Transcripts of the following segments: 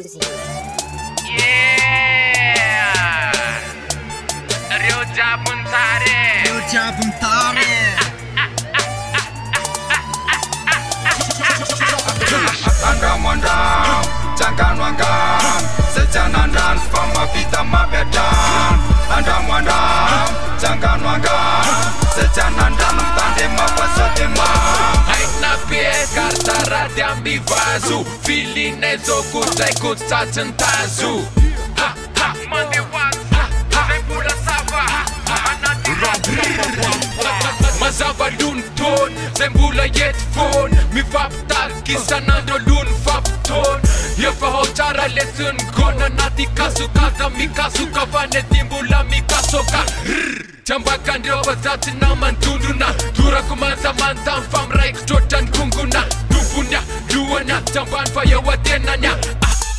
Music. Yeah, Rio Jabuntare. Andam-andam, jangan wangam, sejanan fama vita mabedan. Andam-andam, jangan wangam, sejanan tandem apa sedemam. Hai napie carta radiam bivazu, filinezo kutai kutsa centazu. Ha ha mandewas, hai pula sava, anati Mazava lun ton, zembula yet phone. Mi vaptar kisanando lun vapton. Eu faho cara lesson gona nati kasuka kami kasuka vane timbula mi kasoka. Jambakan dia bazati naman tunduna. Dura kumanza mantan fam raik jodan kunguna. Dupunya duanya jamban faya watenanya.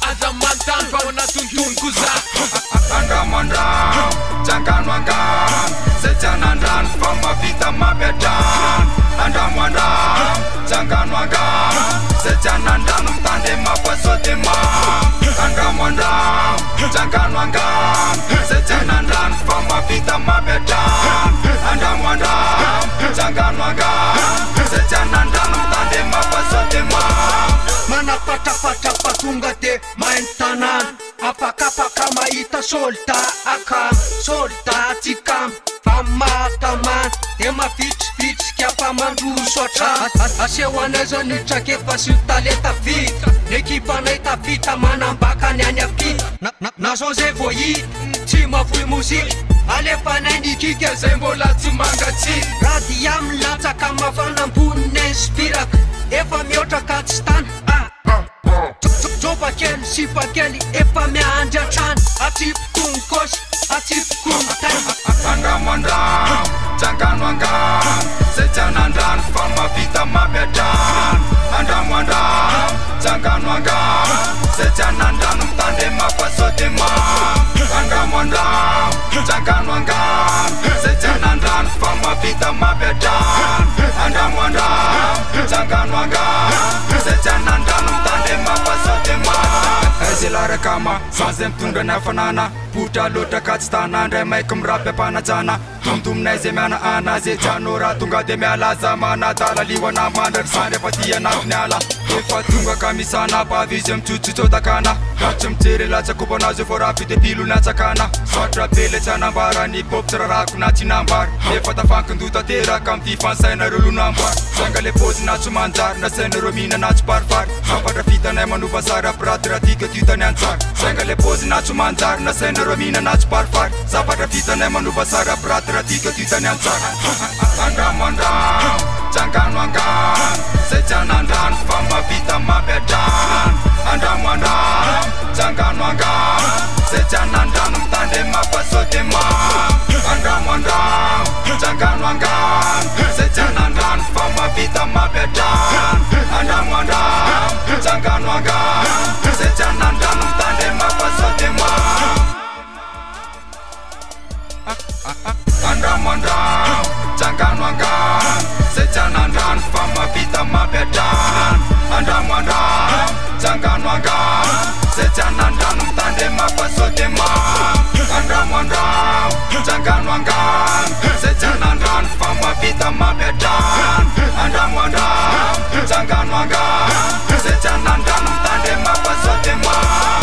Aza mantan fauna tuntun kuza. Andam-andam, jangan wangam, sejanan fama vita mabedan. Andam-andam, jangan wangam, sejanan tandem apa sedemam. Andam-andam, jangan wangam, sejanan fama vita mabedan. Andam-andam, jangan wangam, sejanan tandem apa sedemam. Mana pata patungate main tanan. Apaka maita solta akam, solta tikam. Fama taman, tema fix kiapa mandu socha. Asewana zoni chake fasu taleta vita. Ekipa naita vita manambaka nyanya vita. Na zonze voyi, tima fui musik. Alefa naini kike zembola tumangati. Radiam lata kama fanambune spirak. Efa miota katstan. Joba keli, sipa keli, epa mea anja chan. Atip kun kosh, atip kun tan. Andam-andam, jangan wangam, sejanan fama vita mabedan. Andam-andam, jangan wangam, sejanan tandem apa sedemam. Andam-andam, jangan wangam, sejanan fama vita mabedan. Andam-andam, jangan wangam, sejanan tandem apa sedemam. Ezila rekama, fazem tunga na fanana. Puta lota katstana, remai kumrape panajana. Tum na zemana ana, ze janora tunga de meala zamana. Dala liwana mandar sare patia na nyala. Efa tunga kamisana, pa vizem chuchu chodakana. Kachum tere la chakupana zo for apite pilu na chakana. Sotra pele chana bara ni pop raku na chinambar. Efa ta fankunduta tera kam ti fan saina rulu nambar. Sangale pose na chumanjar na saina romina na chparfar. Sapara fita na manu basara pratra tika tuta nyansar. Sangale pose na chumanjar na saina romina na chparfar. Sapara fita na manu basara pratra tika tuta nyansar. Andam-andam, jangan wangam, sejanan fama vita mabedan. Andam-andam, jangan wangam, sejanan tandem apa sedemam. Andam-andam, jangan wangam, sejanan fama vita mabedan. Andam-andam, jangan wangam, sejanan tandem apa sedemam. Andam-andam, jangan wangam, sejanan fama vita mabedan. Andam-andam, jangan wangam, sejanan tandem apa sedemam. Andam-andam, jangan wangam, sejanan fama vita mabedan. Andam-andam, jangan wangam, sejanan tandem apa sedemam.